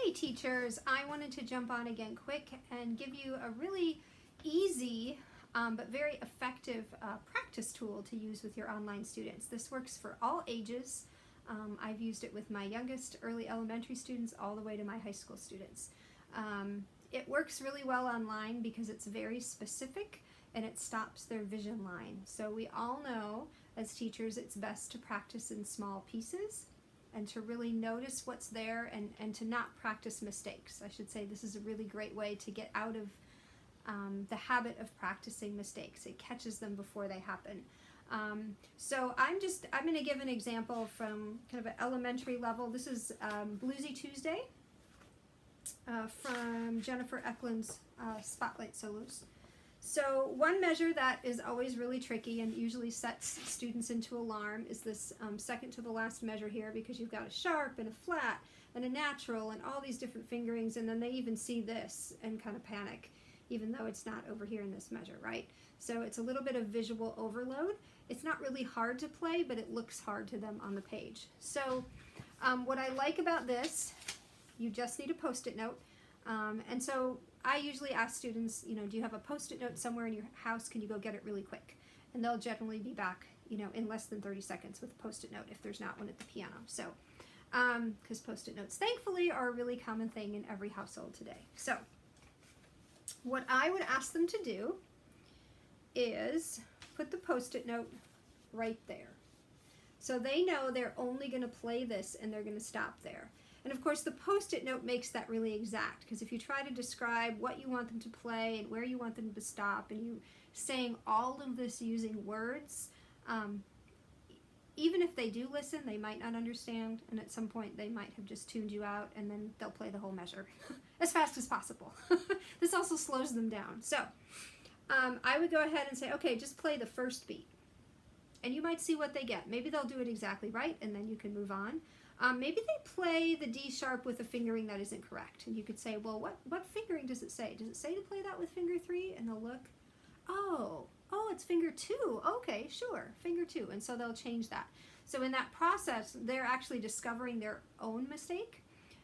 Hey teachers, I wanted to jump on again quick and give you a really easy but very effective practice tool to use with your online students. This works for all ages. I've used it with my youngest early elementary students all the way to my high school students. It works really well online because it's very specific and it stops their vision line. So we all know as teachers it's best to practice in small pieces and to really notice what's there and to not practice mistakes. I should say this is a really great way to get out of the habit of practicing mistakes. It catches them before they happen. So I'm going to give an example from kind of an elementary level. This is Bluesy Tuesday from Jennifer Eklund's Spotlight Solos. So one measure that is always really tricky and usually sets students into alarm is this second to the last measure here, because you've got a sharp and a flat and a natural and all these different fingerings, and then they even see this and kind of panic, even though it's not over here in this measure, right? So it's a little bit of visual overload. It's not really hard to play, but it looks hard to them on the page. So what I like about this, you just need a Post-it note. And so I usually ask students, do you have a Post-it note somewhere in your house? Can you go get it really quick? And they'll generally be back, in less than 30 seconds with a Post-it note if there's not one at the piano. So, because Post-it notes, thankfully, are a really common thing in every household today. So, what I would ask them to do is put the Post-it note right there. So they know they're only going to play this and they're going to stop there. And of course the Post-it note makes that really exact, because if you try to describe what you want them to play and where you want them to stop, and you saying all of this using words, even if they do listen, they might not understand, and at some point they might have just tuned you out, and then they'll play the whole measure as fast as possible. This also slows them down. So I would go ahead and say, okay, just play the first beat. And you might see what they get. Maybe they'll do it exactly right, and then you can move on. Maybe they play the D sharp with a fingering that isn't correct. And you could say, well, what fingering does it say? Does it say to play that with finger 3? And they'll look, oh, it's finger 2. Okay, sure, finger 2. And so they'll change that. So in that process, they're actually discovering their own mistake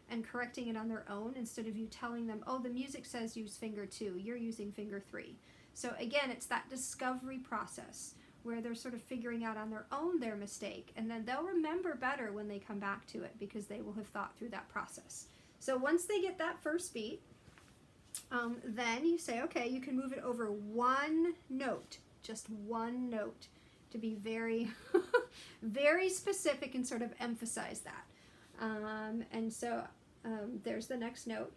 and correcting it on their own, instead of you telling them, oh, the music says use finger 2. You're using finger 3. So again, it's that discovery process where they're sort of figuring out on their own their mistake, and then they'll remember better when they come back to it because they will have thought through that process. So once they get that first beat, then you say, okay, you can move it over one note, just one note, to be very, very specific and sort of emphasize that. And so there's the next note.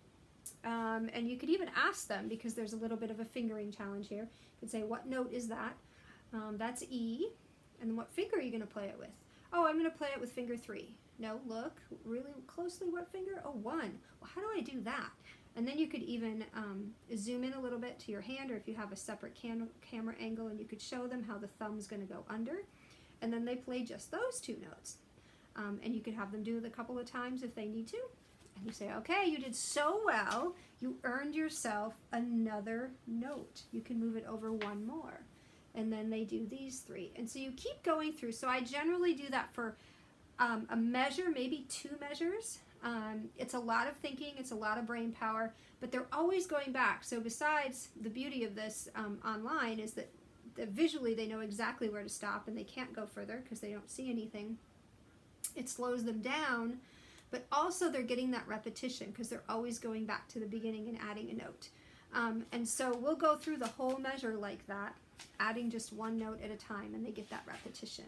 And you could even ask them, because there's a little bit of a fingering challenge here. You could say, what note is that? That's E, and then what finger are you going to play it with? Oh, I'm going to play it with finger 3. No, look really closely, what finger? Oh, 1. Well, how do I do that? And then you could even zoom in a little bit to your hand, or if you have a separate camera angle, and you could show them how the thumb's going to go under, and then they play just those 2 notes. And you could have them do it a couple of times if they need to. And you say, okay, you did so well, you earned yourself another note. You can move it over one more. And then they do these 3. And so you keep going through. So I generally do that for a measure, maybe 2 measures. It's a lot of thinking, it's a lot of brain power, but they're always going back. So besides, the beauty of this online is that visually they know exactly where to stop, and they can't go further because they don't see anything. It slows them down, but also they're getting that repetition because they're always going back to the beginning and adding a note. And so we'll go through the whole measure like that, adding just one note at a time, and they get that repetition.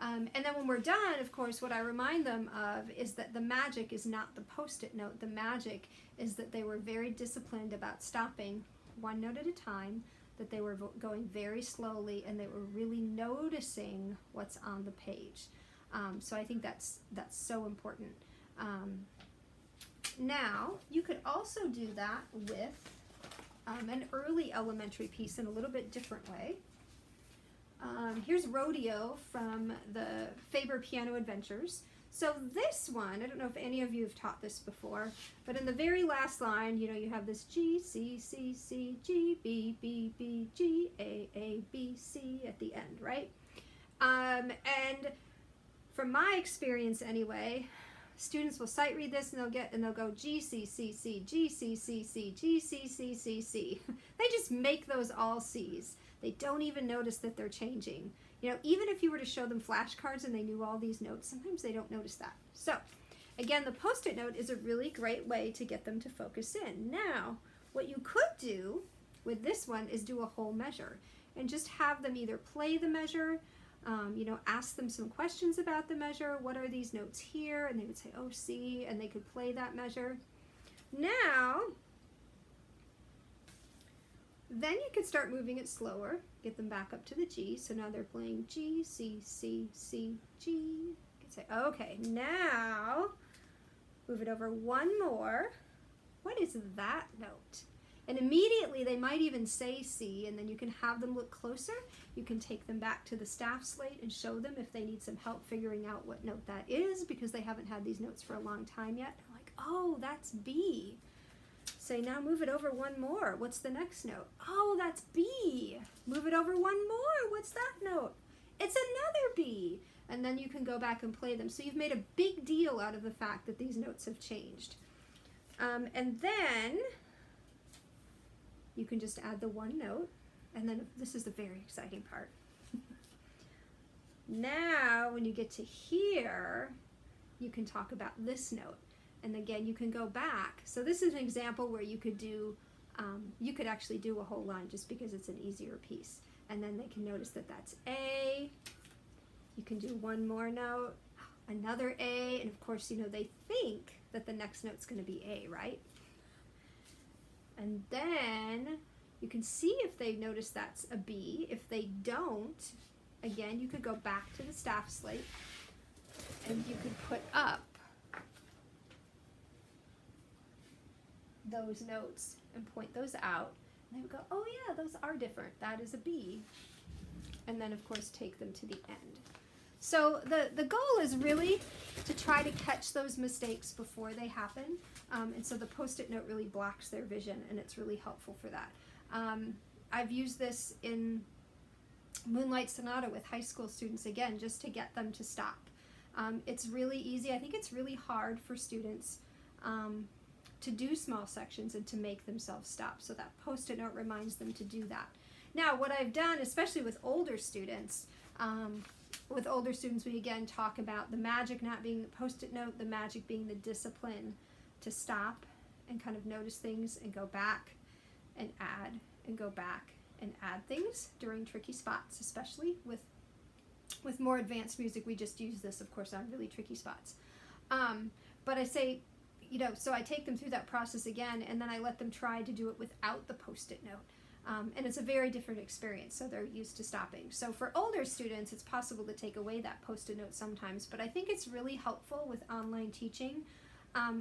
And then when we're done, of course, what I remind them of is that the magic is not the Post-it note. The magic is that they were very disciplined about stopping one note at a time, that they were going very slowly, and they were really noticing what's on the page. So I think that's so important. Now, you could also do that with an early elementary piece in a little bit different way. Here's Rodeo from the Faber Piano Adventures. So this one, I don't know if any of you have taught this before, but in the very last line, you have this G, C, C, C, G, B, B, B, G, A, B, C at the end, right? And from my experience anyway, students will sight read this and they'll go G, C, C, C, G, C, C, C, G, C, C, C, C. They just make those all C's. They don't even notice that they're changing. You know, even if you were to show them flashcards and they knew all these notes, sometimes they don't notice that. So, again, the Post-it note is a really great way to get them to focus in. Now, what you could do with this one is do a whole measure and just have them either play the measure, you know, ask them some questions about the measure. What are these notes here? And they would say, oh, C, and they could play that measure. Now, then you could start moving it slower, get them back up to the G. So now they're playing G, C, C, C, G. You could say, okay, now move it over one more. What is that note? And immediately they might even say C, and then you can have them look closer. You can take them back to the staff slate and show them if they need some help figuring out what note that is, because they haven't had these notes for a long time yet. They're like, oh, that's B. Say, now move it over one more. What's the next note? Oh, that's B. Move it over one more. What's that note? It's another B. And then you can go back and play them. So you've made a big deal out of the fact that these notes have changed. And then you can just add the one note. And then this is the very exciting part. Now, when you get to here, you can talk about this note. And again, you can go back. So this is an example where you could do, you could actually do a whole line just because it's an easier piece. And then they can notice that that's A. You can do one more note, another A, and of course, you know, they think that the next note's going to be A, right? And then you can see if they notice that's a B. If they don't, again, you could go back to the staff slate and you could put up those notes and point those out. And they would go, oh yeah, those are different. That is a B. And then, of course, take them to the end. So the goal is really to try to catch those mistakes before they happen. And so the Post-it note really blocks their vision, and it's really helpful for that. I've used this in Moonlight Sonata with high school students, again, just to get them to stop. It's really easy. I think it's really hard for students to do small sections and to make themselves stop. So that Post-it note reminds them to do that. Now, what I've done, especially with older students, we again talk about the magic not being the Post-it note, the magic being the discipline to stop and kind of notice things and go back and add and go back and add things during tricky spots, especially with more advanced music. We just use this, of course, on really tricky spots. But I say, you know, so I take them through that process again, and then I let them try to do it without the Post-it note. And it's a very different experience, so they're used to stopping. So for older students, it's possible to take away that Post-it note sometimes, but I think it's really helpful with online teaching,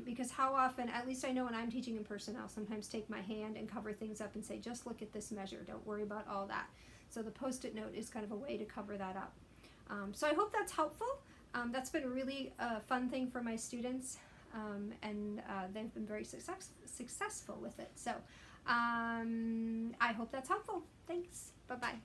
because how often, at least I know when I'm teaching in person, I'll sometimes take my hand and cover things up and say, just look at this measure, don't worry about all that. So the Post-it note is kind of a way to cover that up. So I hope that's helpful. That's been a really fun thing for my students, and they've been very successful with it. So I hope that's helpful. Thanks. Bye-bye.